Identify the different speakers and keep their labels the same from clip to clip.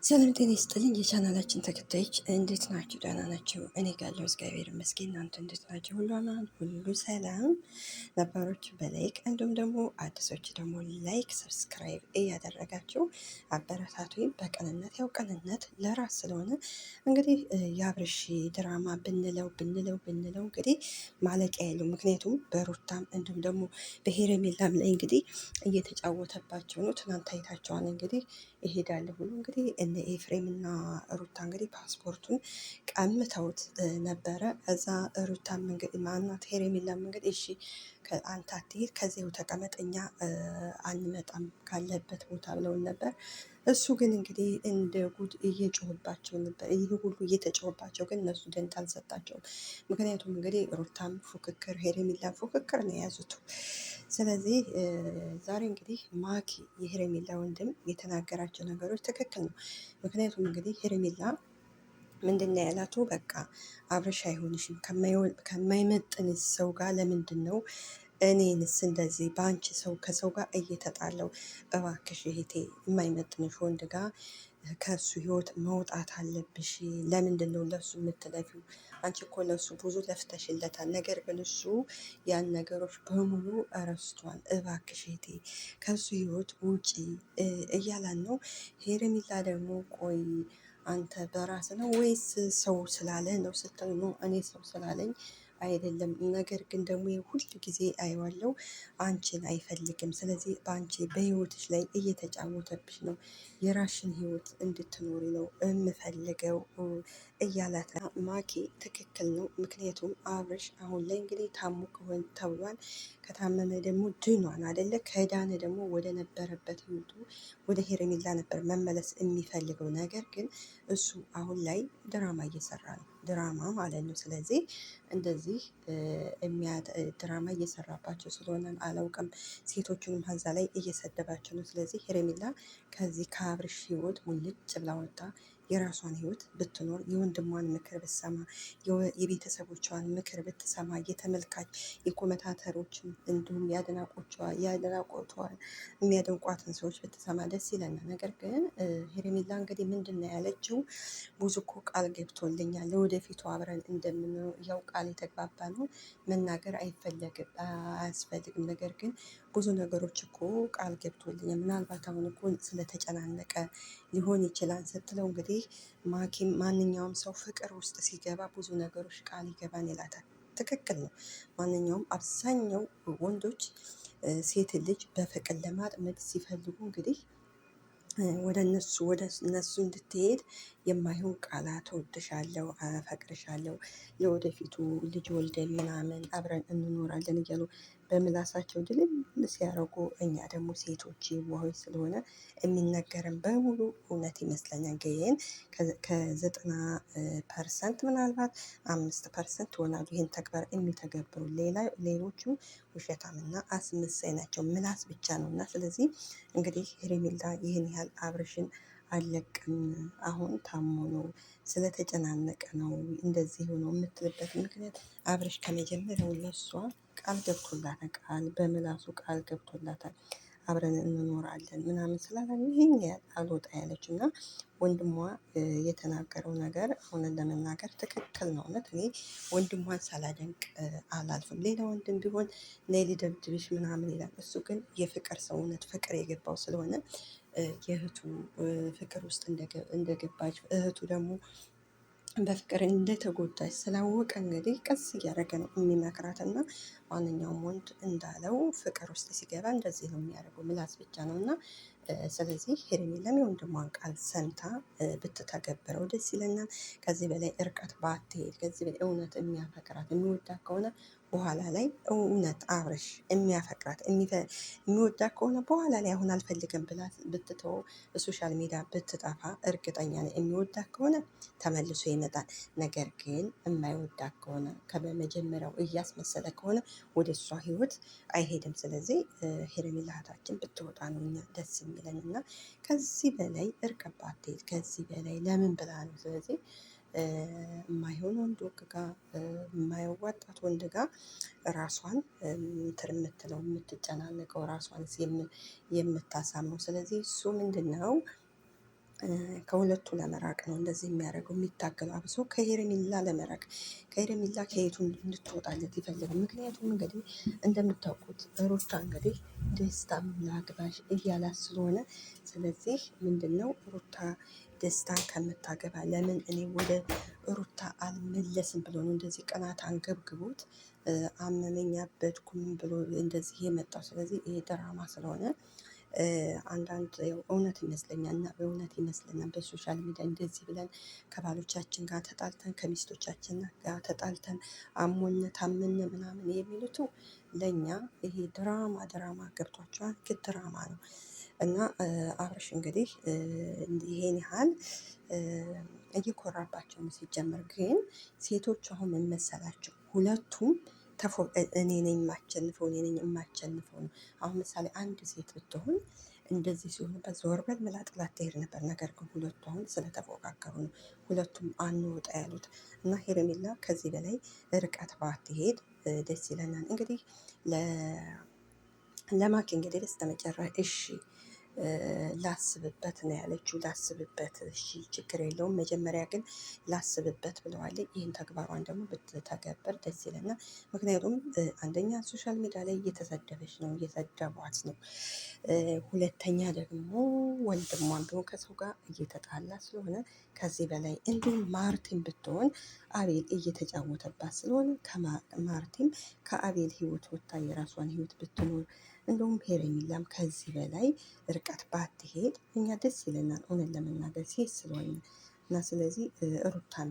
Speaker 1: ሰላም ጤና ይስጥልኝ የቻናላችን ተከታዮች እንዴት ናችሁ? ደህና ናችሁ? እኔ ጋር ያለው እግዚአብሔር ይመስገን። እናንተ እንዴት ናችሁ? ሁሉ አማን፣ ሁሉ ሰላም። ነባሮች በላይክ እንዲሁም ደግሞ አዲሶች ደግሞ ላይክ፣ ሰብስክራይብ እያደረጋችሁ አበረታቱኝ። በቅንነት ያው ቅንነት ለራስ ስለሆነ እንግዲህ የአብርሽ ድራማ ብንለው እንግዲህ ማለቂያ የለው። ምክንያቱም በሩታም እንዲሁም ደግሞ በሄረሜላም ላይ እንግዲህ እየተጫወተባቸው ነው። ትናንት አይታቸዋል እንግዲህ ይሄዳል ብሎ እንግዲህ እነ ኤፍሬም እና ሩታ እንግዲህ ፓስፖርቱን ቀምተውት ነበረ። እዛ ሩታም እንግዲህ ማናት ሄሬሚላም እንግዲህ እሺ አንተ አትሄድ ከዚያው ተቀመጥ እኛ አንመጣም ካለበት ቦታ ብለውን ነበር። እሱ ግን እንግዲህ እንደ ጉድ እየጮህባቸው ነበር። ይህ ሁሉ እየተጮህባቸው ግን እነሱ ደንታ አልሰጣቸውም። ምክንያቱም እንግዲህ ሩታም ፉክክር ሄሬሚላም ፉክክር ነው የያዙት። ስለዚህ ዛሬ እንግዲህ ማኪ የሄሬሚላ ወንድም የተናገራቸው ነገሮች ትክክል ነው። ምክንያቱም እንግዲህ ሄሬሚላ ምንድን ነው ያላቱ? በቃ አብረሽ አይሆንሽም ከማይመጥን ሰው ጋር ለምንድን ነው እኔንስ እንደዚህ በአንቺ ሰው ከሰው ጋር እየተጣለው? እባክሽ እህቴ የማይመጥንሽ ወንድ ጋር ከሱ ህይወት መውጣት አለብሽ። ለምንድን ነው ለሱ የምትለፊው? አንቺ እኮ ለሱ ብዙ ለፍተሽለታል። ነገር ግን እሱ ያን ነገሮች በሙሉ እረስቷል። እባክሽ እህቴ ከሱ ህይወት ውጪ እያላን ነው። ሄርሚላ ደግሞ ቆይ አንተ በራስ ነው ወይስ ሰው ስላለ ነው ስትል ነው። እኔ ሰው ስላለኝ አይደለም። ነገር ግን ደግሞ ሁል ጊዜ አየዋለው አንቺን አይፈልግም። ስለዚህ በአንቺ በህይወትሽ ላይ እየተጫወተብሽ ነው። የራሽን ህይወት እንድትኖሪ ነው የምፈልገው እያላት ማኪ ትክክል ነው። ምክንያቱም አብርሽ አሁን ላይ እንግዲህ ታሞ ከሆን ተብሏል። ከታመመ ደግሞ ድኗን አደለ? ከዳነ ደግሞ ወደ ነበረበት ህይወቱ ወደ ሄረሚላ ነበር መመለስ የሚፈልገው። ነገር ግን እሱ አሁን ላይ ድራማ እየሰራ ነው። ድራማ ማለት ነው። ስለዚህ እንደዚህ ድራማ እየሰራባቸው ስለሆነ አላውቅም። ሴቶቹንም ሀዛ ላይ እየሰደባቸው ነው። ስለዚህ ሄረሚላ ከዚህ ከአብርሽ ህይወት ሙልጭ ብላ ወጣ የራሷን ህይወት ብትኖር የወንድሟን ምክር ብትሰማ የቤተሰቦቿን ምክር ብትሰማ የተመልካች የኮመታተሮችን እንዲሁም ያድናቆቷን የሚያደንቋትን ሰዎች ብትሰማ ደስ ይለናል። ነገር ግን ሄርሜላ እንግዲህ ምንድን ነው ያለችው? ብዙ እኮ ቃል ገብቶልኛል ለወደፊቱ አብረን እንደምንኖር ያው ቃል የተግባባ ነው። መናገር አያስፈልግም። ነገር ግን ብዙ ነገሮች እኮ ቃል ገብቶልኛል። ምናልባት አሁን እኮ ስለተጨናነቀ ሊሆን ይችላል ስትለው እንግዲህ ማኪም ማንኛውም ሰው ፍቅር ውስጥ ሲገባ ብዙ ነገሮች ቃል ይገባን ይላታል። ትክክል ነው። ማንኛውም አብዛኛው ወንዶች ሴት ልጅ በፍቅር ለማጥመድ ሲፈልጉ እንግዲህ ወደ እነሱ እንድትሄድ የማይሆን ቃላት እወድሻለሁ፣ አፈቅርሻለሁ፣ ለወደፊቱ ልጅ ወልደን ምናምን አብረን እንኖራለን እያሉ በምላሳቸው ድልል ሲያደርጉ፣ እኛ ደግሞ ሴቶች ዋሆች ስለሆነ የሚነገርን በሙሉ እውነት ይመስለኛል። ግን ከ90% ምናልባት 5% ይሆናሉ ይህን ተግባር የሚተገብሩ። ሌሎቹ ውሸታምና አስመሳይ ናቸው። ምላስ ብቻ ነው። እና ስለዚህ እንግዲህ ሄርሜላ ይህን ያህል አብርሽን አልለቅም አሁን ታሞ ነው ስለተጨናነቀ ነው እንደዚህ ሆነው የምትልበት ምክንያት አብርሽ ከመጀመሪያው ለሷ ቃል ገብቶላታል። በምላሱ ቃል ገብቶላታል። አብረን እንኖራለን ምናምን ስላለ ይህን ያህል አልወጣ ያለች እና ወንድሟ የተናገረው ነገር እውነት ለመናገር ትክክል ነው። እውነት እኔ ወንድሟን ሳላደንቅ አላልፍም። ሌላ ወንድም ቢሆን ነይ ልደብድብሽ ምናምን ይላል። እሱ ግን የፍቅር ሰው እውነት ፍቅር የገባው ስለሆነ የእህቱ ፍቅር ውስጥ እንደገባች እህቱ ደግሞ በፍቅር እንደተጎዳች ስላወቀ እንግዲህ ቀስ እያደረገ ነው የሚመክራት። እና ማንኛውም ወንድ እንዳለው ፍቅር ውስጥ ሲገባ እንደዚህ ነው የሚያደርገው፣ ምላስ ብቻ ነው። እና ስለዚህ ሄርሜላም የወንድሟን ቃል ሰምታ ብትተገብረው ደስ ይለናል። ከዚህ በላይ እርቀት ባትሄድ፣ ከዚህ በላይ እውነት የሚያፈቅራት የሚወዳት ከሆነ በኋላ ላይ እውነት አብርሽ የሚያፈቅራት የሚወዳት ከሆነ በኋላ ላይ አሁን አልፈልግም ብላ ብትተው ሶሻል ሚዲያ ብትጠፋ እርግጠኛ ነኝ የሚወዳት ከሆነ ተመልሶ ይመጣል። ነገር ግን የማይወዳት ከሆነ ከመጀመሪያው እያስመሰለ ከሆነ ወደ እሷ ህይወት አይሄድም። ስለዚህ ሄርሜላ እህታችን ብትወጣ ነው እኛ ደስ የሚለን። እና ከዚህ በላይ እርቀት ባትሄድ ከዚህ በላይ ለምን ብላ ነው። ስለዚህ የማይሆን ወንድ ጋር የማያዋጣት ወንድ ጋር ራሷን እንትን የምትለው የምትጨናነቀው ራሷን የምታሳመው። ስለዚህ እሱ ምንድን ነው ከሁለቱ ለመራቅ ነው እንደዚህ የሚያደርገው የሚታገለው። አብሶ ከሄርሜላ ለመራቅ ከሄርሜላ ከየቱ እንድትወጣለት ይፈልጋል። ምክንያቱም እንግዲህ እንደምታውቁት ሩታ እንግዲህ ደስታም ላግባሽ እያላት ስለሆነ፣ ስለዚህ ምንድን ነው ሩታ ደስታን ከምታገባ ለምን እኔ ወደ ሩታ አልመለስም ብሎ ነው እንደዚህ ቅናት አንገብግቦት አመመኝ አበድኩም ብሎ እንደዚህ የመጣው። ስለዚህ ይሄ ድራማ ስለሆነ አንዳንድ እውነት ይመስለኛል እና በእውነት ይመስለናል በሶሻል ሚዲያ እንደዚህ ብለን ከባሎቻችን ጋር ተጣልተን ከሚስቶቻችን ጋር ተጣልተን አሞኝ ታመን ምናምን የሚሉት ለእኛ ይሄ ድራማ ገብቷቸዋል። ግን ድራማ ነው እና አብርሽ እንግዲህ ይሄን ያህል እየኮራባቸው ነው። ሲጀመር ግን ሴቶች አሁን ምን መሰላቸው ሁለቱም እኔ ነኝ የማቸንፈው እኔ ነኝ የማቸንፈው ነው። አሁን ምሳሌ አንድ ሴት ብትሆን እንደዚህ ሲሆንበት ዞር በል ብላ ጥላት ትሄድ ነበር። ነገር ግን ሁለቱ አሁን ስለተፎካከሩ ነው ሁለቱም አንወጣ ያሉት እና ሄርሜላ ከዚህ በላይ ርቀት ባትሄድ ደስ ይለናል። እንግዲህ ለማኪ እንግዲህ በስተመጨረሻ እሺ ላስብበት ነው ያለችው። ላስብበት፣ እሺ ችግር የለውም መጀመሪያ ግን ላስብበት ብለዋለች። ይህን ተግባሯን ደግሞ ብትተገበር ደስ ይለናል። ምክንያቱም አንደኛ ሶሻል ሚዲያ ላይ እየተሰደበች ነው፣ እየሰደቧት ነው። ሁለተኛ ደግሞ ወንድሟን ቢሆን ከሰው ጋር እየተጣላ ስለሆነ ከዚህ በላይ እንዲሁም ማርቲን ብትሆን አቤል እየተጫወተባት ስለሆነ ማርቲም ከአቤል ህይወት ወጥታ የራሷን ህይወት ብትኖር እንደውም ሄርሜላም ከዚህ በላይ ርቀት ባትሄድ እኛ ደስ ይለናል። እውነት ለመናገር ሴት ስለሆነ እና ስለዚህ ሩታም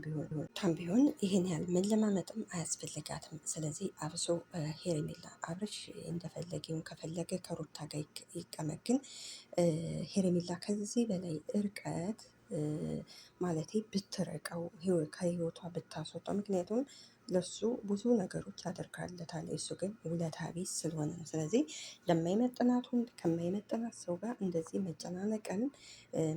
Speaker 1: ቢሆን ይሄን ያህል መለማመጥም አያስፈልጋትም። ስለዚህ አብሶ ሄርሜላ አብርሽ እንደፈለገውን ከፈለገ ከሩታ ጋር ይቀመጥ፣ ግን ሄርሜላ ከዚህ በላይ እርቀት ማለቴ ብትርቀው ከህይወቷ ብታስወጣው። ምክንያቱም ለሱ ብዙ ነገሮች አደርጋለታል፣ እሱ ግን ውለታ ቢስ ስለሆነ ነው። ስለዚህ ለማይመጥናት ወንድ ከማይመጥናት ሰው ጋር እንደዚህ መጨናነቅን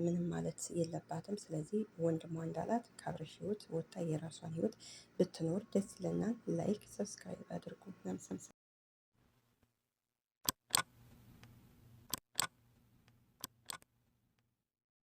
Speaker 1: ምንም ማለት የለባትም። ስለዚህ ወንድሟ እንዳላት ከአብርሽ ህይወት ወጥታ የራሷን ህይወት ብትኖር ደስ ይለናል። ላይክ ሰብስክራይብ አድርጉ።